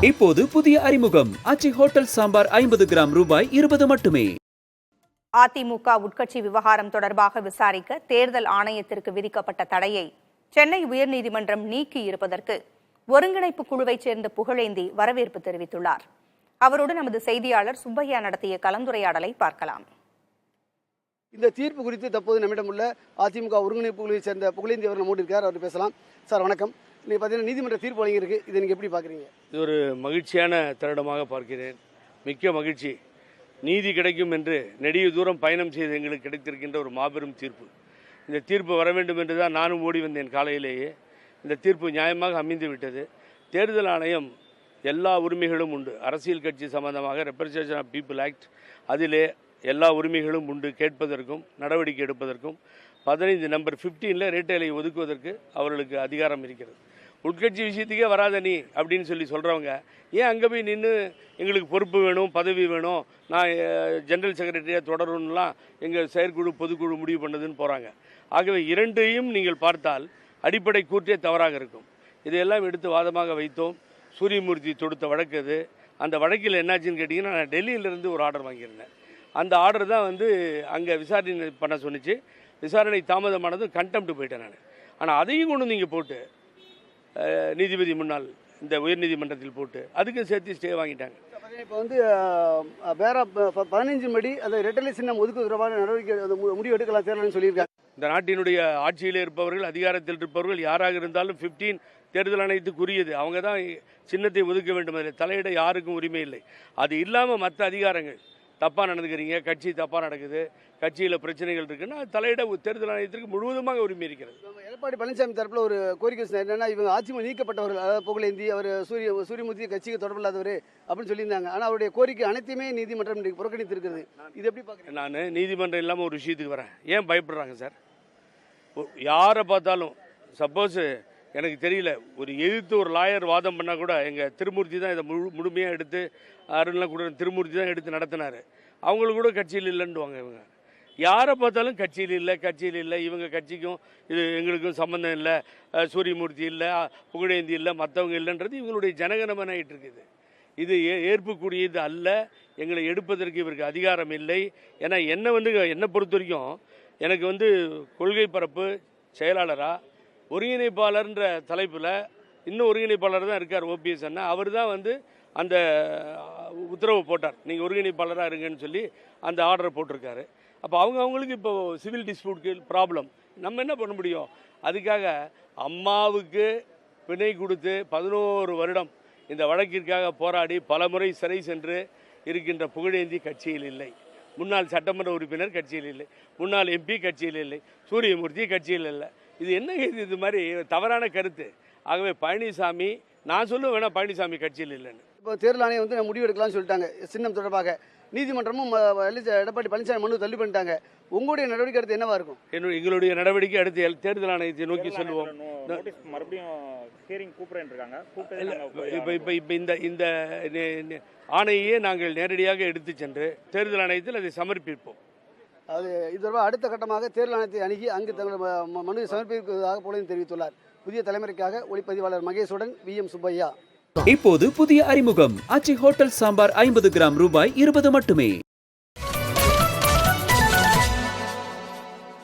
இப்போது புதிய அறிமுகம் ஆச்சி ஹோட்டல் சாம்பார் 50 கிராம் ரூபாய் 20 மட்டுமே. அதிமுக உட்கட்சி விவகாரம் தொடர்பாக விசாரிக்க தேர்தல் ஆணையத்திற்கு விதிக்கப்பட்ட தடையை சென்னை உயர்நீதிமன்றம் நீக்கி இருப்பதற்கு ஒருங்கிணைப்பு குழுவைச் சேர்ந்த புகழேந்தி வரவேற்பு தெரிவித்துள்ளார். அவரோடு நமது செய்தியாளர் சுப்பையா நடத்திய கலந்துரையாடலை பார்க்கலாம். இந்த தீர்ப்பு குறித்து தற்போது நம்மிடம் உள்ள அதிமுக ஒருங்கிணைப்பு குழுவைச் சேர்ந்த புகழேந்தி அவர் நம்மோடு இருக்கார். அவர் பேசலாம். சார் வணக்கம். நீங்கள் பார்த்தீங்கன்னா நீதிமன்ற தீர்ப்பு வழங்கியிருக்கு, இதை நீங்கள் எப்படி பார்க்குறீங்க? இது ஒரு மகிழ்ச்சியான தருணமாக பார்க்கிறேன். மிக்க மகிழ்ச்சி. நீதி கிடைக்கும் என்று நெடிய தூரம் பயணம் செய்து எங்களுக்கு கிடைத்திருக்கின்ற ஒரு மாபெரும் தீர்ப்பு. இந்த தீர்ப்பு வர வேண்டும் என்று தான் நானும் ஓடி வந்தேன் காலையிலேயே. இந்த தீர்ப்பு நியாயமாக அமைந்து விட்டது. தேர்தல் ஆணையம் எல்லா உரிமைகளும் உண்டு. அரசியல் கட்சி சம்பந்தமாக ரெப்ரசன்டேஷன் ஆஃப் பீப்புள் ஆக்ட், அதிலே எல்லா உரிமைகளும் உண்டு. கேட்பதற்கும் நடவடிக்கை எடுப்பதற்கும் 15 நம்பர் 15 ரேட்டைலை ஒதுக்குவதற்கு அவர்களுக்கு அதிகாரம் இருக்கிறது. உட்கட்சி விஷயத்துக்கே வராத நீ அப்படின்னு சொல்கிறவங்க ஏன் அங்கே போய் நின்று எங்களுக்கு பொறுப்பு வேணும், பதவி வேணும், நான் ஜெனரல் செக்ரட்டரியாக தொடரணும்லாம் எங்கள் செயற்குழு பொதுக்குழு முடிவு பண்ணதுன்னு போகிறாங்க. ஆகவே இரண்டையும் நீங்கள் பார்த்தால் அடிப்படை கூற்றே தவறாக இருக்கும். இதையெல்லாம் எடுத்து வாதமாக வைத்தோம். சூரியமூர்த்தி தொடுத்த வழக்கு அது. அந்த வழக்கில் என்னாச்சுன்னு கேட்டிங்கன்னா, நான் டெல்லியிலேருந்து ஒரு ஆர்டர் வாங்கியிருந்தேன். அந்த ஆர்டர் தான் அங்கே விசாரணை பண்ண சொன்னிச்சு. விசாரணை தாமதமானதும் கண்டெம்ட்டு போயிட்டேன் நான். ஆனால் அதையும் கொண்டு நீங்கள் போட்டு நீதிபதி முன்னால் இந்த உயர்நீதிமன்றத்தில் போட்டு அதுக்கும் சேர்த்து ஸ்டே வாங்கிட்டாங்க. இப்போ வேற 15 படி அந்த ரெட்டலை சின்னம் ஒதுக்கு தொடர்பான நடவடிக்கை முடிவு எடுக்கலாம் தேர்தல்னு சொல்லியிருக்காங்க. இந்த நாட்டினுடைய ஆட்சியில் இருப்பவர்கள், அதிகாரத்தில் இருப்பவர்கள் யாராக இருந்தாலும் 15 தேர்தல் ஆணையத்துக்குரியது. அவங்க தான் சின்னத்தை ஒதுக்க வேண்டும். அதில் தலையிட யாருக்கும் உரிமை இல்லை. அது இல்லாமல் மற்ற அதிகாரங்கள் தப்பாக நடந்துக்கிறீங்க, கட்சி தப்பாக நடக்குது, கட்சியில் பிரச்சனைகள் இருக்குன்னா தலையிட தேர்தல் ஆணையத்திற்கு முழுவதுமாக உரிமை இருக்கிறது. எடப்பாடி பழனிசாமி தரப்பில் ஒரு கோரிக்கை என்னன்னா, இவங்க ஆட்சி நீக்கப்பட்டவர்கள், அதாவது புகழேந்தி அவர் சூரியமூர்த்தி கட்சிக்கு தொடர்பில்லாதவர் அப்படின்னு சொல்லியிருந்தாங்க. ஆனால் அவருடைய கோரிக்கை அனைத்துமே நீதிமன்றம் புறக்கணித்து இருக்கிறது. இது எப்படி பார்க்குறேன்? நான் நீதிமன்றம் இல்லாமல் ஒரு விஷயத்துக்கு வரேன். ஏன் பயப்படுறாங்க சார்? யாரை பார்த்தாலும் சப்போஸ் எனக்கு தெரியல, ஒரு எதிர்த்து ஒரு லாயர் வாதம் பண்ணால் கூட எங்கள் திருமூர்த்தி தான் இதை முழுமையாக எடுத்து, அருள்லாம் கூட திருமூர்த்தி தான் எடுத்து நடத்தினார். அவங்களுக்கு கூட கட்சியில் இல்லைன்னுவாங்க. இவங்க யாரை பார்த்தாலும் கட்சியில் இல்லை, இவங்க கட்சிக்கும் இது எங்களுக்கும் சம்மந்தம் இல்லை, சூரியமூர்த்தி இல்லை, புகழேந்தி இல்லை, மற்றவங்க இல்லைன்றது இவங்களுடைய ஜனகணமன ஆகிட்டு இருக்குது. இது ஏற்புக்கூடியது அல்ல. எங்களை எடுப்பதற்கு இவருக்கு அதிகாரம் இல்லை. ஏன்னா என்னை பொறுத்த வரைக்கும் எனக்கு கொள்கை பரப்பு செயலாளராக ஒருங்கிணைப்பாளர்ன்ற தலைப்பில் இன்னும் ஒருங்கிணைப்பாளர் தான் இருக்கார் ஓபிஎஸ் அண்ணா. அவர் தான் அந்த உத்தரவு போட்டார், நீங்கள் ஒருங்கிணைப்பாளராக இருங்கன்னு சொல்லி அந்த ஆர்டரை போட்டிருக்காரு. அப்போ அவங்களுக்கு இப்போ சிவில் டிஸ்பியூட்க்கு ப்ராப்ளம், நம்ம என்ன பண்ண முடியும்? அதுக்காக அம்மாவுக்கு பிணை கொடுத்து 11 வருடம் இந்த வழக்கிற்காக போராடி பல முறை சிறை சென்று இருக்கின்ற புகழேந்தி கட்சியில் இல்லை. முன்னாள் சட்டமன்ற உறுப்பினர் கட்சியில் இல்லை, முன்னாள் எம்பி கட்சியில் இல்லை, சூரியமூர்த்தி கட்சியில் இல்லை. இது என்ன இது மாதிரி தவறான கருத்து. ஆகவே பழனிசாமி, நான் சொல்லுவேன் வேணா பழனிசாமி கட்சியில் இல்லைன்னு. இப்போ தேர்தல் ஆணையம் முடிவு எடுக்கலாம்னு சொல்லிட்டாங்க சின்னம் தொடர்பாக. நீதிமன்றமும் எடப்பாடி பழனிசாமி மனு தள்ளி பண்ணிட்டாங்க. உங்களுடைய நடவடிக்கை அடுத்து என்னவா இருக்கும்? எங்களுடைய நடவடிக்கை அடுத்து தேர்தல் ஆணையத்தை நோக்கி சொல்லுவோம். இப்போ இந்த ஆணையே நாங்கள் நேரடியாக எடுத்து சென்று தேர்தல் ஆணையத்தில் அதை சமர்ப்பிப்போம். அது இது தொடர்பாக அடுத்த கட்டமாக தேர்தல் ஆணையத்தை அணுகி அங்கு தங்கள் மனுவை சமர்ப்பிப்பதாக போலவும் தெரிவித்துள்ளார். புதிய தலைமுறைக்காக ஒளிப்பதிவாளர் மகேஷுடன் VM சுப்பையா. இப்போது புதிய அறிமுகம் ஆச்சி ஹோட்டல் சாம்பார் 50 கிராம் ரூபாய் 20 மட்டுமே.